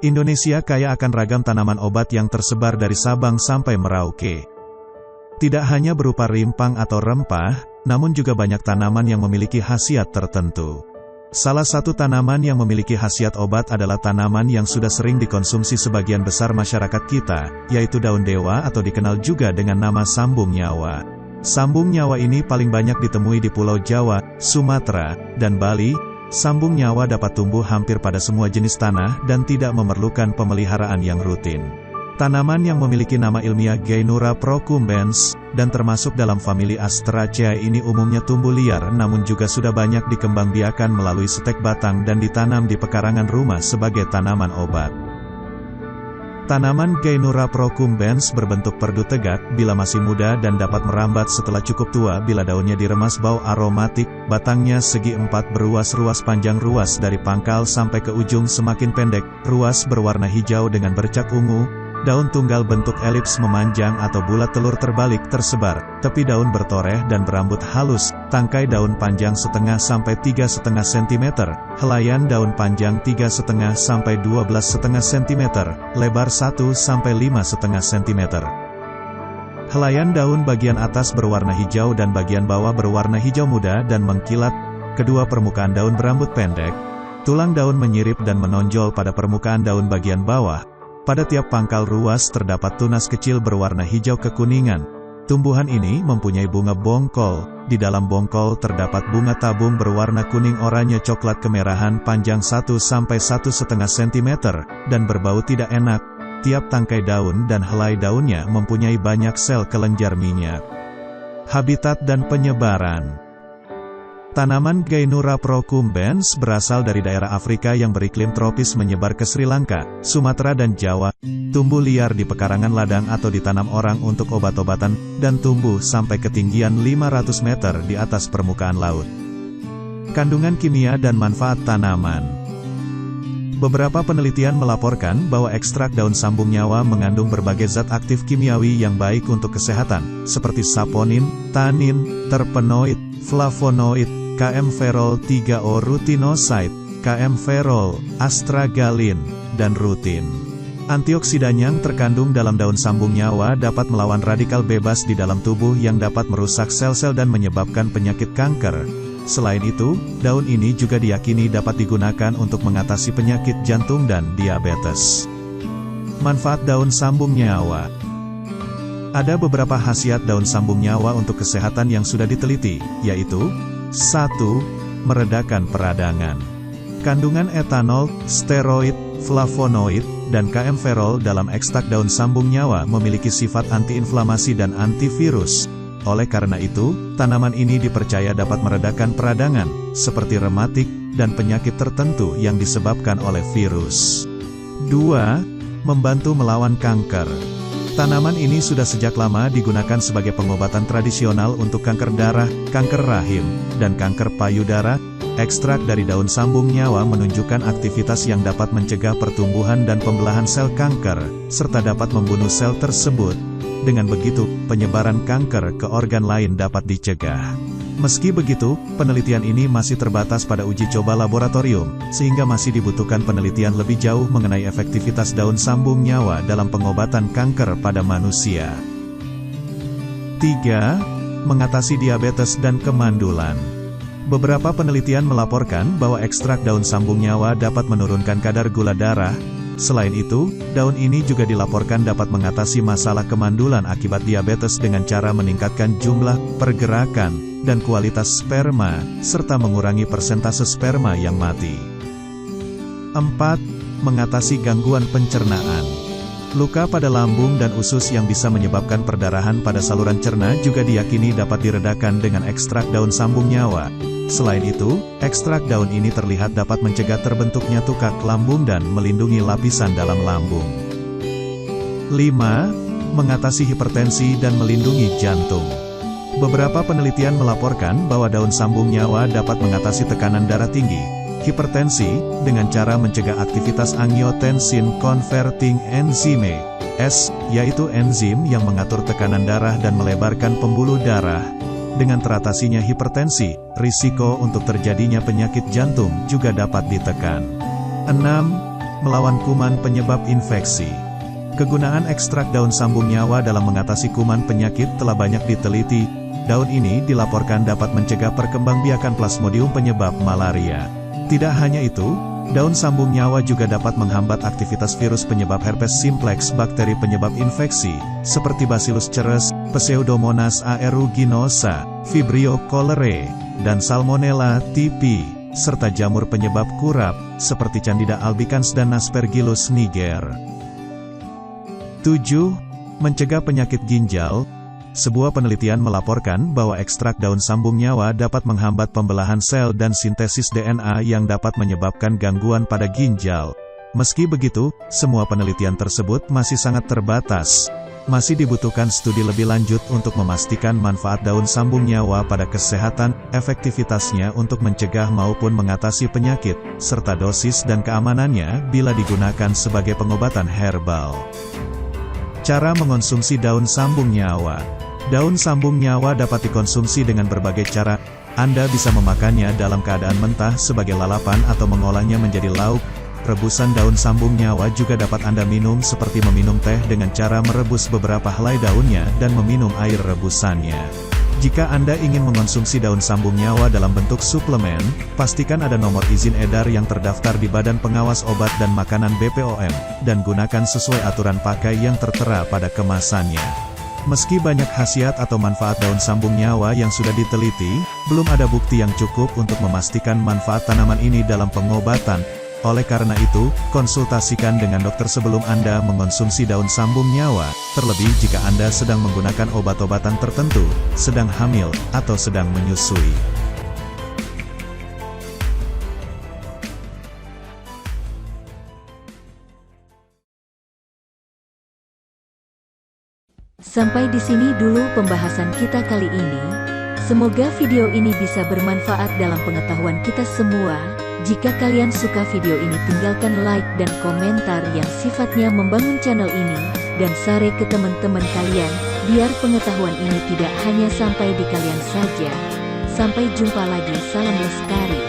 Indonesia kaya akan ragam tanaman obat yang tersebar dari Sabang sampai Merauke. Tidak hanya berupa rimpang atau rempah, namun juga banyak tanaman yang memiliki khasiat tertentu. Salah satu tanaman yang memiliki khasiat obat adalah tanaman yang sudah sering dikonsumsi sebagian besar masyarakat kita, yaitu daun dewa atau dikenal juga dengan nama sambung nyawa. Sambung nyawa ini paling banyak ditemui di Pulau Jawa, Sumatera, dan Bali. Sambung nyawa dapat tumbuh hampir pada semua jenis tanah dan tidak memerlukan pemeliharaan yang rutin. Tanaman yang memiliki nama ilmiah Gainura procumbens, dan termasuk dalam famili Asteraceae ini umumnya tumbuh liar namun juga sudah banyak dikembangbiakan melalui stek batang dan ditanam di pekarangan rumah sebagai tanaman obat. Tanaman Gainura procumbens berbentuk perdu tegak bila masih muda dan dapat merambat setelah cukup tua bila daunnya diremas bau aromatik, batangnya segi empat beruas-ruas panjang ruas dari pangkal sampai ke ujung semakin pendek, ruas berwarna hijau dengan bercak ungu, daun tunggal bentuk elips memanjang atau bulat telur terbalik tersebar, tepi daun bertoreh dan berambut halus, tangkai daun panjang setengah sampai 3,5 cm, helaian daun panjang 3,5 sampai 12,5 cm, lebar 1 sampai 5,5 cm. Helaian daun bagian atas berwarna hijau dan bagian bawah berwarna hijau muda dan mengkilat, kedua permukaan daun berambut pendek, tulang daun menyirip dan menonjol pada permukaan daun bagian bawah. Pada tiap pangkal ruas terdapat tunas kecil berwarna hijau kekuningan. Tumbuhan ini mempunyai bunga bongkol. Di dalam bongkol terdapat bunga tabung berwarna kuning oranye coklat kemerahan panjang 1 sampai 1,5 cm dan berbau tidak enak. Tiap tangkai daun dan helai daunnya mempunyai banyak sel kelenjar minyak. Habitat dan penyebaran. Tanaman Gainura procumbens berasal dari daerah Afrika yang beriklim tropis menyebar ke Sri Lanka, Sumatera dan Jawa, tumbuh liar di pekarangan ladang atau ditanam orang untuk obat-obatan, dan tumbuh sampai ketinggian 500 meter di atas permukaan laut. Kandungan kimia dan manfaat tanaman. Beberapa penelitian melaporkan bahwa ekstrak daun sambung nyawa mengandung berbagai zat aktif kimiawi yang baik untuk kesehatan, seperti saponin, tanin, terpenoid, flavonoid, kaempferol 3O rutinoside, kaempferol, astragalin, dan rutin. Antioksidan yang terkandung dalam daun sambung nyawa dapat melawan radikal bebas di dalam tubuh yang dapat merusak sel-sel dan menyebabkan penyakit kanker. Selain itu, daun ini juga diyakini dapat digunakan untuk mengatasi penyakit jantung dan diabetes. Manfaat daun sambung nyawa. Ada beberapa khasiat daun sambung nyawa untuk kesehatan yang sudah diteliti, yaitu 1. Meredakan peradangan. Kandungan etanol, steroid, flavonoid, dan kaempferol dalam ekstrak daun sambung nyawa memiliki sifat antiinflamasi dan antivirus. Oleh karena itu, tanaman ini dipercaya dapat meredakan peradangan, seperti rematik, dan penyakit tertentu yang disebabkan oleh virus. 2. Membantu melawan kanker. Tanaman ini sudah sejak lama digunakan sebagai pengobatan tradisional untuk kanker darah, kanker rahim, dan kanker payudara. Ekstrak dari daun sambung nyawa menunjukkan aktivitas yang dapat mencegah pertumbuhan dan pembelahan sel kanker, serta dapat membunuh sel tersebut. Dengan begitu, penyebaran kanker ke organ lain dapat dicegah. Meski begitu, penelitian ini masih terbatas pada uji coba laboratorium, sehingga masih dibutuhkan penelitian lebih jauh mengenai efektivitas daun sambung nyawa dalam pengobatan kanker pada manusia. 3. Mengatasi diabetes dan kemandulan. Beberapa penelitian melaporkan bahwa ekstrak daun sambung nyawa dapat menurunkan kadar gula darah. Selain itu, daun ini juga dilaporkan dapat mengatasi masalah kemandulan akibat diabetes dengan cara meningkatkan jumlah, pergerakan, dan kualitas sperma, serta mengurangi persentase sperma yang mati. 4. Mengatasi gangguan pencernaan. Luka pada lambung dan usus yang bisa menyebabkan perdarahan pada saluran cerna juga diyakini dapat diredakan dengan ekstrak daun sambung nyawa. Selain itu, ekstrak daun ini terlihat dapat mencegah terbentuknya tukak lambung dan melindungi lapisan dalam lambung. 5. Mengatasi hipertensi dan melindungi jantung. Beberapa penelitian melaporkan bahwa daun sambung nyawa dapat mengatasi tekanan darah tinggi, hipertensi, dengan cara mencegah aktivitas angiotensin converting enzyme, yaitu enzim yang mengatur tekanan darah dan melebarkan pembuluh darah. Dengan teratasinya hipertensi, risiko untuk terjadinya penyakit jantung juga dapat ditekan. 6. melawan kuman penyebab infeksi. Kegunaan ekstrak daun sambung nyawa dalam mengatasi kuman penyakit telah banyak diteliti. Daun ini dilaporkan dapat mencegah perkembangbiakan Plasmodium penyebab malaria. Tidak hanya itu, daun sambung nyawa juga dapat menghambat aktivitas virus penyebab herpes simplex, bakteri penyebab infeksi, seperti Bacillus ceres, Pseudomonas aeruginosa, Vibrio cholerae, dan Salmonella typhi, serta jamur penyebab kurap, seperti Candida albicans dan Aspergillus niger. 7. Mencegah penyakit ginjal. Sebuah penelitian melaporkan bahwa ekstrak daun sambung nyawa dapat menghambat pembelahan sel dan sintesis DNA yang dapat menyebabkan gangguan pada ginjal. Meski begitu, semua penelitian tersebut masih sangat terbatas. Masih dibutuhkan studi lebih lanjut untuk memastikan manfaat daun sambung nyawa pada kesehatan, efektivitasnya untuk mencegah maupun mengatasi penyakit, serta dosis dan keamanannya bila digunakan sebagai pengobatan herbal. Cara mengonsumsi daun sambung nyawa. Daun sambung nyawa dapat dikonsumsi dengan berbagai cara. Anda bisa memakannya dalam keadaan mentah sebagai lalapan atau mengolahnya menjadi lauk. Rebusan daun sambung nyawa juga dapat Anda minum seperti meminum teh dengan cara merebus beberapa helai daunnya dan meminum air rebusannya. Jika Anda ingin mengonsumsi daun sambung nyawa dalam bentuk suplemen, pastikan ada nomor izin edar yang terdaftar di Badan Pengawas Obat dan Makanan BPOM, dan gunakan sesuai aturan pakai yang tertera pada kemasannya. Meski banyak khasiat atau manfaat daun sambung nyawa yang sudah diteliti, belum ada bukti yang cukup untuk memastikan manfaat tanaman ini dalam pengobatan. Oleh karena itu, konsultasikan dengan dokter sebelum Anda mengonsumsi daun sambung nyawa, terlebih jika Anda sedang menggunakan obat-obatan tertentu, sedang hamil, atau sedang menyusui. Sampai di sini dulu pembahasan kita kali ini. Semoga video ini bisa bermanfaat dalam pengetahuan kita semua. Jika kalian suka video ini, tinggalkan like dan komentar yang sifatnya membangun channel ini, dan share ke teman-teman kalian, biar pengetahuan ini tidak hanya sampai di kalian saja. Sampai jumpa lagi, salam lestari.